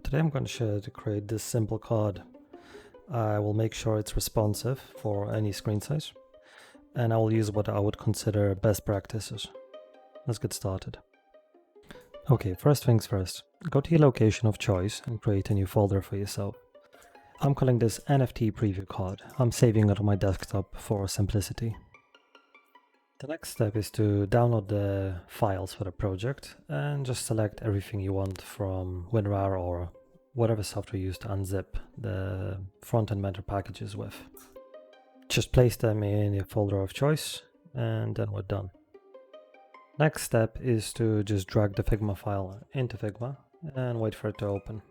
Today I'm going to show you how to create this simple card. I will make sure it's responsive for any screen size, and I will use what I would consider best practices. Let's get started. Okay, first things first, go to your location of choice and create a new folder for yourself. I'm calling this NFT Preview Card. I'm saving it on my desktop for simplicity. The next step is to download the files for the project and just select everything you want from WinRAR or whatever software you use to unzip the Frontend Mentor packages with. Just place them in your folder of choice and then we're done. Next step is to just drag the Figma file into Figma and wait for it to open.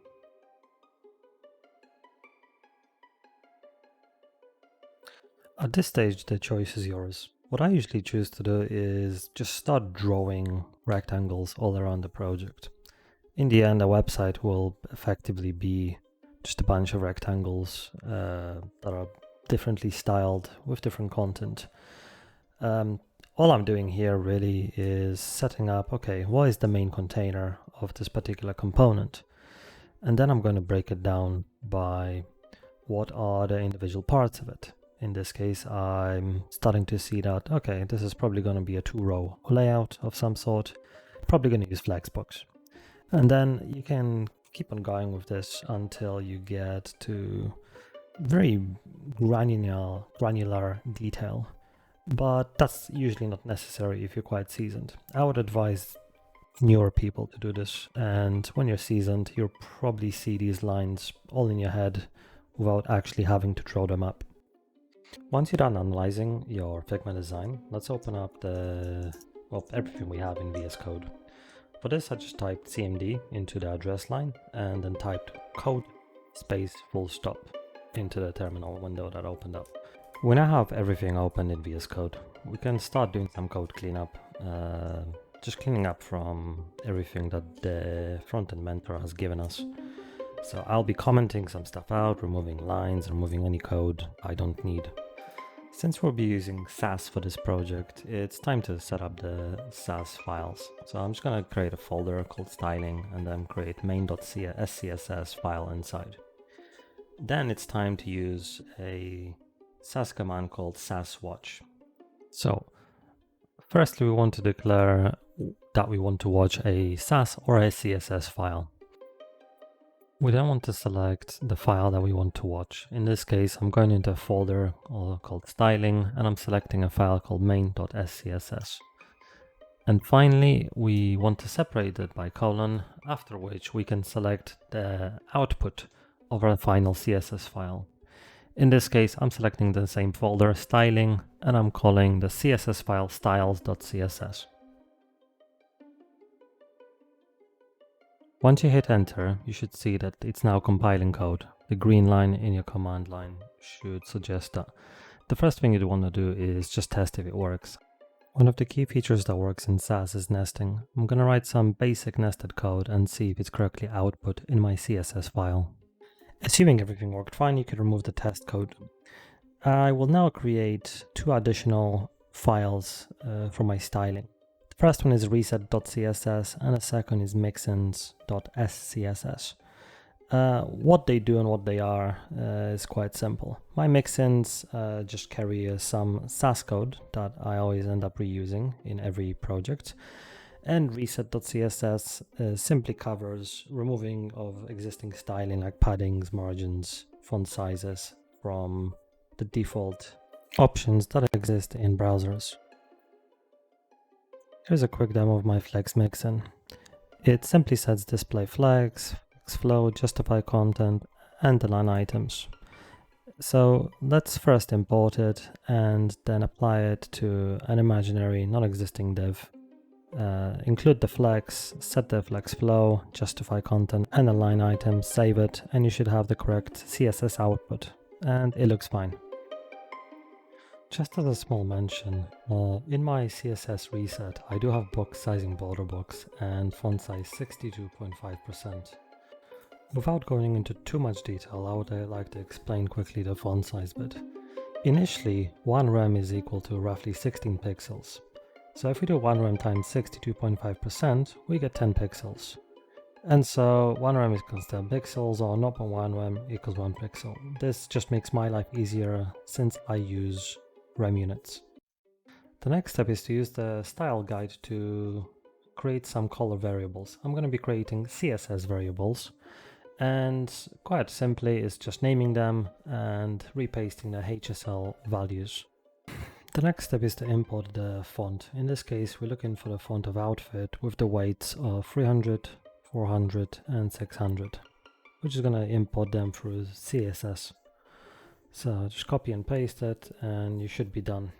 At this stage, the choice is yours. What I usually choose to do is just start drawing rectangles all around the project. In the end, a website will effectively be just a bunch of rectangles that are differently styled with different content. All I'm doing here really is setting up, okay, what is the main container of this particular component? And then I'm going to break it down by what are the individual parts of it. In this case, I'm starting to see that, okay, this is probably going to be a 2-row layout of some sort, probably going to use Flexbox. And then you can keep on going with this until you get to very granular detail. But that's usually not necessary if you're quite seasoned. I would advise newer people to do this. And when you're seasoned, you'll probably see these lines all in your head without actually having to draw them up. Once you're done analyzing your Figma design, let's open up everything we have in VsCode. For this, I just typed CMD into the address line and then typed code space full stop into the terminal window that opened up. When I have everything open in VsCode, we can start doing some code cleanup, just cleaning up from everything that the Frontend Mentor has given us. So I'll be commenting some stuff out, removing lines, removing any code I don't need. Since we'll be using SCSS for this project, it's time to set up the SCSS files. So I'm just going to create a folder called styling and then create main.SCSS file inside. Then it's time to use a SCSS command called SCSS-watch. So firstly, we want to declare that we want to watch a SCSS or a CSS file. We then want to select the file that we want to watch. In this case, I'm going into a folder called styling and I'm selecting a file called main.scss. And finally, we want to separate it by colon, after which we can select the output of our final CSS file. In this case, I'm selecting the same folder, styling, and I'm calling the CSS file styles.css. Once you hit enter, you should see that it's now compiling code. The green line in your command line should suggest that. The first thing you want to do is just test if it works. One of the key features that works in SCSS is nesting. I'm going to write some basic nested code and see if it's correctly output in my CSS file. Assuming everything worked fine, you can remove the test code. I will now create 2 additional files for my styling. First one is reset.css and the second is mixins.scss. What they do and what they are is quite simple. My mixins just carry some Sass code that I always end up reusing in every project. And reset.css simply covers removing of existing styling like paddings, margins, font sizes from the default options that exist in browsers. Here's a quick demo of my flex mixin. It simply sets display flags, flex flow, justify content, and align items. So let's first import it and then apply it to an imaginary non-existing div. Include the flex, set the flex flow, justify content, and align items, save it, and you should have the correct CSS output. And it looks fine. Just as a small mention, in my CSS Reset, I do have box sizing border box and font size 62.5%. Without going into too much detail, I would like to explain quickly the font size bit. Initially, 1 rem is equal to roughly 16 pixels. So if we do 1 rem times 62.5%, we get 10 pixels. And so 1 rem equals 10 pixels or 0.1 rem equals 1 pixel. This just makes my life easier since I use rem units. The next step is to use the style guide to create some color variables. I'm going to be creating CSS variables, and quite simply is just naming them and repasting the HSL values. The next step is to import the font. In this case, we're looking for the font of outfit with the weights of 300, 400 and 600. We're just going to import them through CSS. So just copy and paste it and you should be done.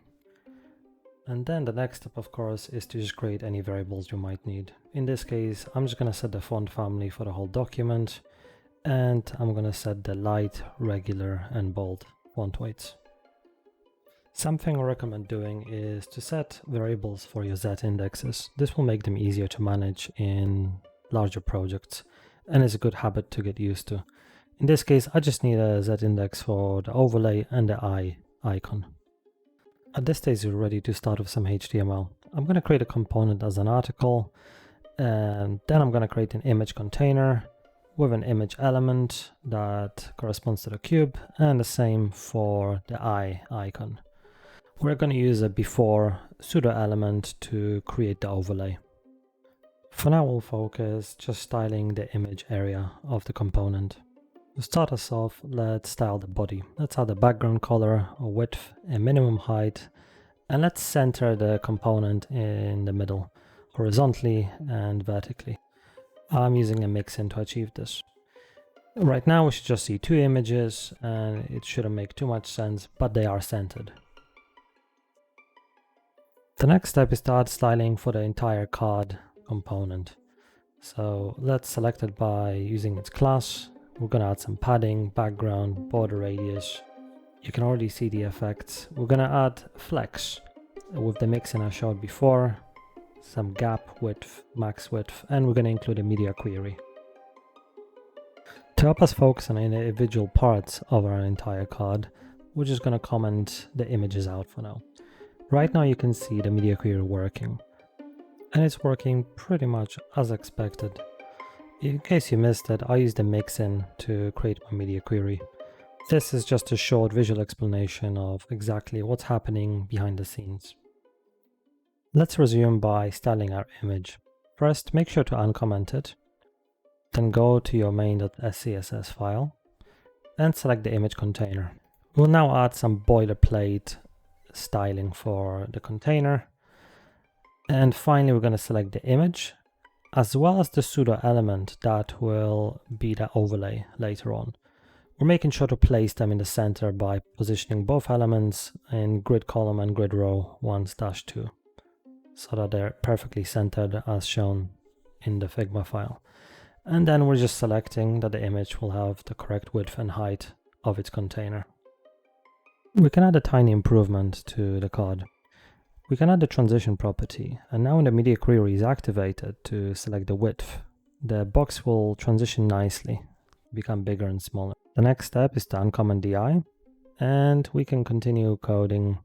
And then the next step, of course, is to just create any variables you might need. In this case, I'm just going to set the font family for the whole document, and I'm going to set the light, regular and bold font weights. Something I recommend doing is to set variables for your Z indexes. This will make them easier to manage in larger projects, and is a good habit to get used to. In this case, I just need a Z index for the overlay and the eye icon. At this stage, we're ready to start with some HTML. I'm going to create a component as an article, and then I'm going to create an image container with an image element that corresponds to the cube, and the same for the eye icon. We're going to use a before pseudo element to create the overlay. For now, we'll focus just styling the image area of the component. To start us off, let's style the body. Let's add a background color, a width, a minimum height, and let's center the component in the middle, horizontally and vertically. I'm using a Mixin to achieve this. Right now we should just see 2 images, and it shouldn't make too much sense, but they are centered. The next step is to add styling for the entire card component. So let's select it by using its class. We're going to add some padding, background, border radius. You can already see the effects. We're going to add flex with the Mixin I showed before, some gap width, max width, and we're going to include a media query. To help us focus on individual parts of our entire card, we're just going to comment the images out for now. Right now you can see the media query working, and it's working pretty much as expected. In case you missed it, I used the Mixin to create my media query. This is just a short visual explanation of exactly what's happening behind the scenes. Let's resume by styling our image. First, make sure to uncomment it. Then go to your main.scss file and select the image container. We'll now add some boilerplate styling for the container. And finally, we're going to select the image, as well as the pseudo element that will be the overlay later on. We're making sure to place them in the center by positioning both elements in grid column and grid row 1-2, so that they're perfectly centered as shown in the Figma file. And then we're just selecting that the image will have the correct width and height of its container. We can add a tiny improvement to the card. We can add the transition property, and now when the media query is activated to select the width, the box will transition nicely, become bigger and smaller. The next step is to uncomment the eye, and we can continue coding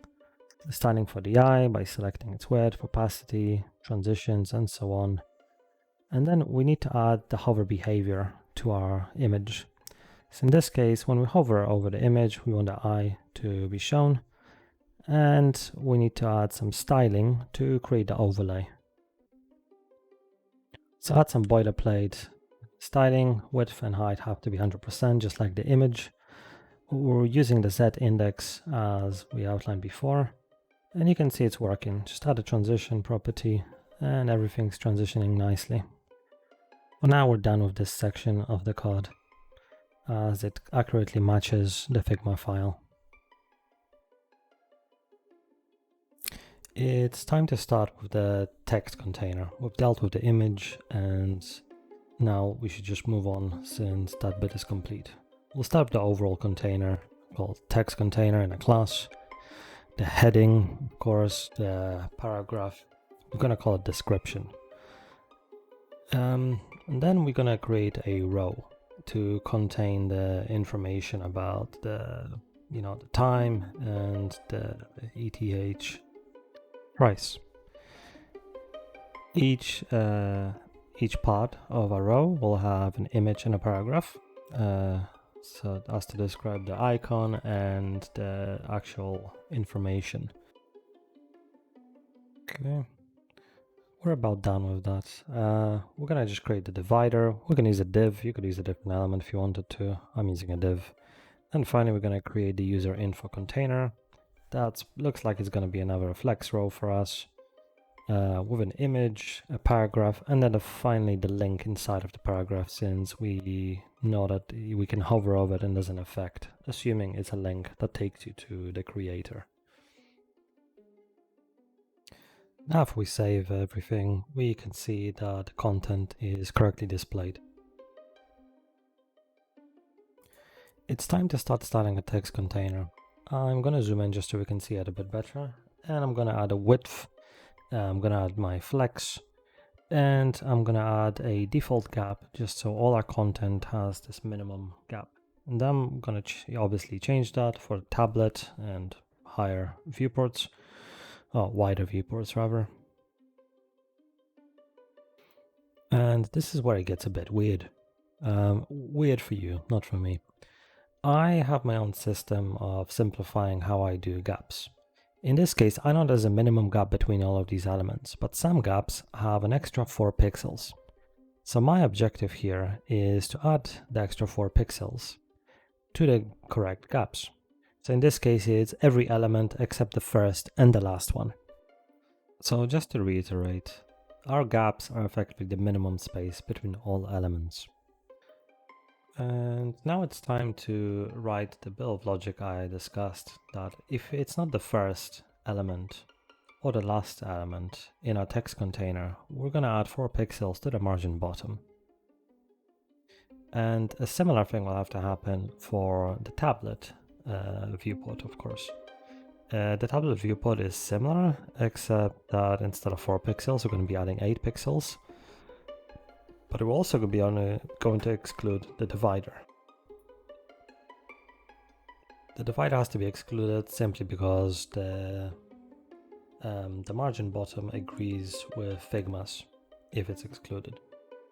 the styling for the eye by selecting its width, opacity, transitions, and so on. And then we need to add the hover behavior to our image. So in this case, when we hover over the image, we want the eye to be shown. And we need to add some styling to create the overlay. So add some boilerplate styling, width and height have to be 100%, just like the image. We're using the Z index as we outlined before, and you can see it's working. Just add a transition property and everything's transitioning nicely. Well, now we're done with this section of the code, as it accurately matches the Figma file. It's time to start with the text container. We've dealt with the image, and now we should just move on since that bit is complete. We'll start with the overall container called text container in a class. The heading, of course, the paragraph, we're going to call it description. And then we're going to create a row to contain the information about the time and the ETH price. Each each part of a row will have an image and a paragraph. So as to describe the icon and the actual information. Okay, we're about done with that. We're gonna just create the divider. We're gonna use a div. You could use a different element if you wanted to. I'm using a div. And finally, we're gonna create the user info container. That looks like it's gonna be another flex row for us. With an image, a paragraph, and then finally the link inside of the paragraph, since we know that we can hover over it and there's an effect, assuming it's a link that takes you to the creator. Now if we save everything, we can see that the content is correctly displayed. It's time to start styling a text container. I'm going to zoom in just so we can see it a bit better, and I'm going to add a width. I'm going to add my flex, and I'm going to add a default gap just so all our content has this minimum gap. And then I'm going to obviously change that for the tablet and higher viewports, wider viewports rather. And this is where it gets a bit weird. Weird for you, not for me. I have my own system of simplifying how I do gaps. In this case, I know there's a minimum gap between all of these elements, but some gaps have an extra 4 pixels. So my objective here is to add the extra 4 pixels to the correct gaps. So in this case, it's every element except the first and the last one. So just to reiterate, our gaps are effectively the minimum space between all elements. And now it's time to write the bit of logic I discussed, that if it's not the first element or the last element in our text container, we're going to add 4 pixels to the margin bottom. And a similar thing will have to happen for the tablet viewport, of course. The tablet viewport is similar, except that instead of 4 pixels, we're going to be adding 8 pixels. But we're also going to exclude the divider. The divider has to be excluded simply because the margin bottom agrees with Figma's if it's excluded.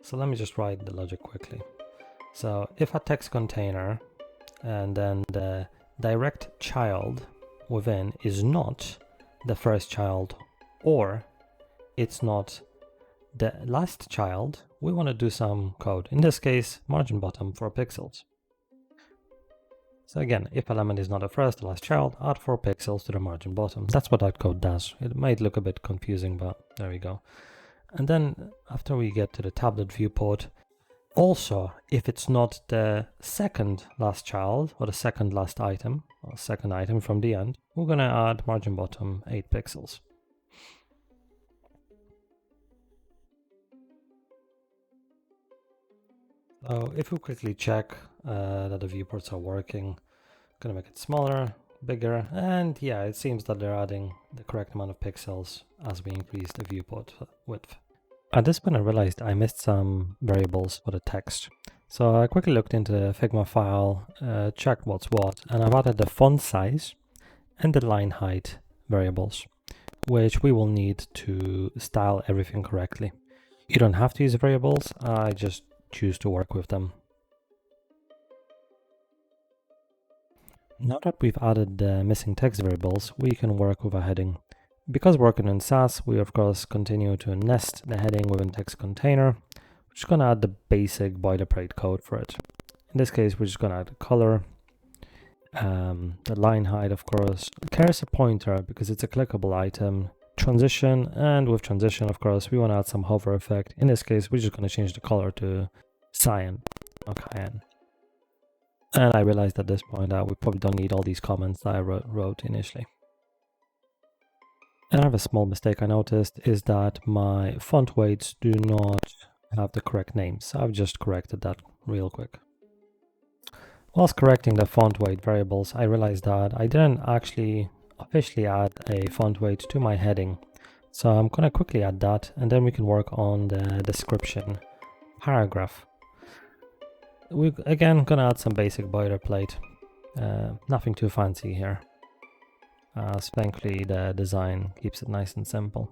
So let me just write the logic quickly. So if a text container and then the direct child within is not the first child or it's not the last child, we want to do some code. In this case, margin bottom 4 pixels. So again, if element is not the first or last child, add 4 pixels to the margin bottom. That's what that code does. It might look a bit confusing, but there we go. And then after we get to the tablet viewport, also, if it's not the second last child or the second last item, or second item from the end, we're going to add margin bottom 8 pixels. So if we quickly check that the viewports are working, I'm going to make it smaller, bigger, and yeah, it seems that they're adding the correct amount of pixels as we increase the viewport width. At this point I realized I missed some variables for the text. So I quickly looked into the Figma file, checked what's what, and I've added the font size and the line height variables, which we will need to style everything correctly. You don't have to use variables, I just choose to work with them. Now that we've added the missing text variables, we can work with a heading. Because we're working in SAS, we of course continue to nest the heading within text container. We're just going to add the basic boilerplate code for it. In this case, we're just going to add the color, the line height, of course, cursor pointer because it's a clickable item, transition, and with transition, of course, we want to add some hover effect. In this case, we're just going to change the color to cyan or cayenne. And I realized at this point that we probably don't need all these comments that I wrote initially. Another small mistake I noticed is that my font weights do not have the correct names. So I've just corrected that real quick. Whilst correcting the font weight variables, I realized that I didn't actually officially add a font weight to my heading. So I'm going to quickly add that, and then we can work on the description paragraph. We're again going to add some basic boilerplate. Nothing too fancy here. Thankfully the design keeps it nice and simple.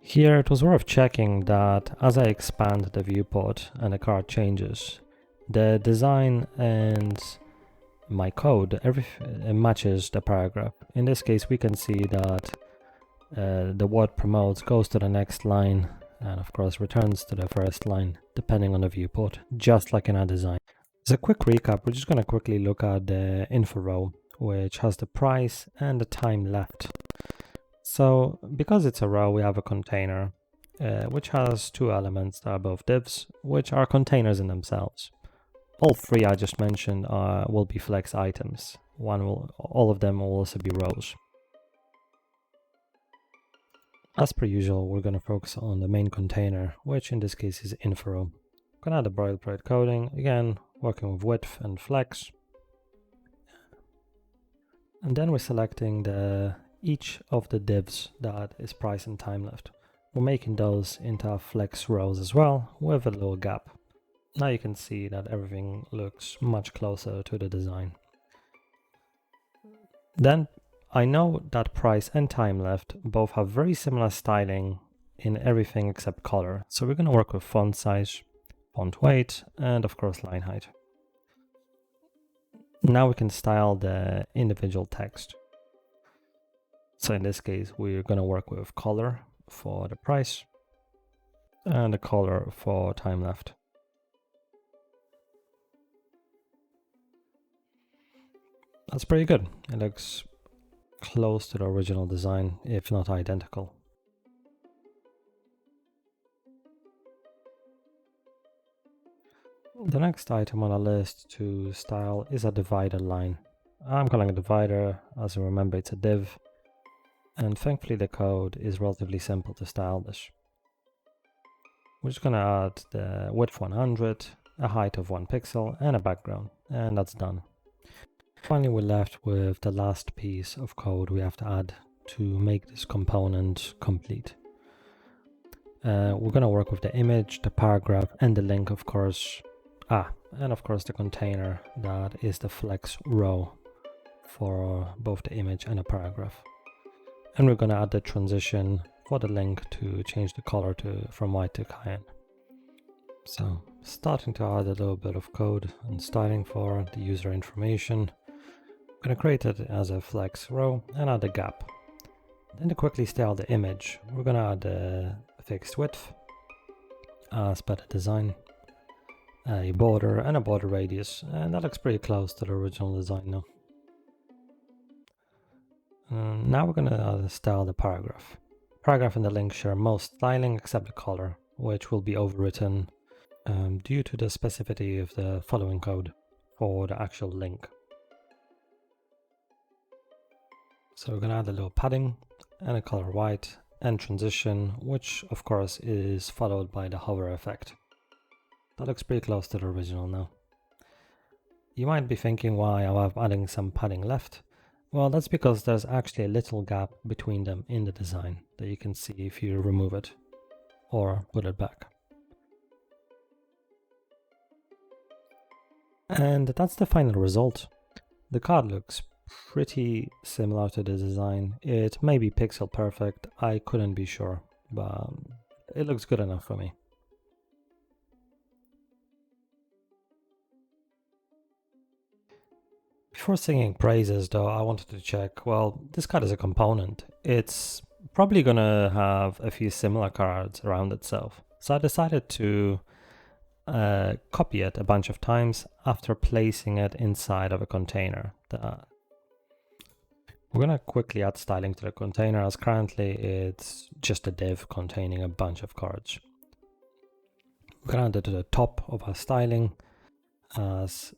Here it was worth checking that as I expand the viewport and the card changes, the design and my code matches the paragraph. In this case we can see that the word promotes goes to the next line and of course returns to the first line depending on the viewport, just like in our design. As a quick recap, we're just going to quickly look at the info row, which has the price and the time left. So because it's a row, we have a container which has two elements that are both divs, which are containers in themselves. All three I just mentioned will be flex items. All of them will also be rows. As per usual, we're going to focus on the main container, which in this case is info row. I'm going to add the boilerplate coding, again working with width and flex. And then we're selecting each of the divs that is price and time left. We're making those into our flex rows as well with a little gap. Now you can see that everything looks much closer to the design. Then I know that price and time left both have very similar styling in everything except color. So we're going to work with font size, font weight, and of course line height. Now we can style the individual text. So in this case, we're going to work with color for the price and the color for time left. That's pretty good. It looks close to the original design, if not identical. The next item on our list to style is a divider line. I'm calling it divider, as you remember it's a div, and thankfully the code is relatively simple to style this. We're just going to add the width 100, a height of 1 pixel, and a background, and that's done. Finally, we're left with the last piece of code we have to add to make this component complete. We're going to work with the image, the paragraph, and the link, of course. And of course the container that is the flex row for both the image and the paragraph. And we're going to add the transition for the link to change the color from white to cayenne. So starting to add a little bit of code and styling for the user information. I'm going to create it as a flex row and add a gap. Then to quickly style the image, we're going to add a fixed width as per the design, a border and a border radius, and that looks pretty close to the original design now. Now we're going to style the paragraph. Paragraph and the link share most styling except the color, which will be overwritten due to the specificity of the following code for the actual link. So we're going to add a little padding and a color white and transition, which of course is followed by the hover effect. That looks pretty close to the original now. You might be thinking why I'm adding some padding left. Well, that's because there's actually a little gap between them in the design that you can see if you remove it or put it back. And that's the final result. The card looks pretty similar to the design. It may be pixel perfect, I couldn't be sure, but it looks good enough for me. Before singing praises though, I wanted to check, well, this card is a component. It's probably gonna have a few similar cards around itself. So I decided to copy it a bunch of times after placing it inside of a container. We're gonna quickly add styling to the container, as currently it's just a div containing a bunch of cards. We're gonna add it to the top of our styling as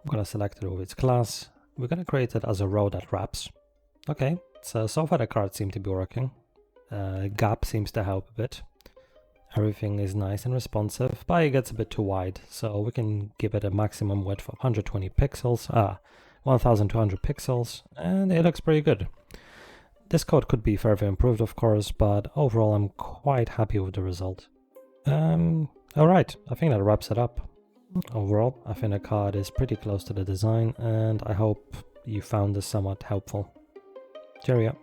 I'm going to select it with its class. We're going to create it as a row that wraps. Okay, so far the cards seem to be working. Gap seems to help a bit. Everything is nice and responsive, but it gets a bit too wide. So we can give it a maximum width of 120 pixels, 1200 pixels, and it looks pretty good. This code could be further improved, of course, but overall I'm quite happy with the result. Alright, I think that wraps it up. Overall, I think the card is pretty close to the design, and I hope you found this somewhat helpful. Cheerio.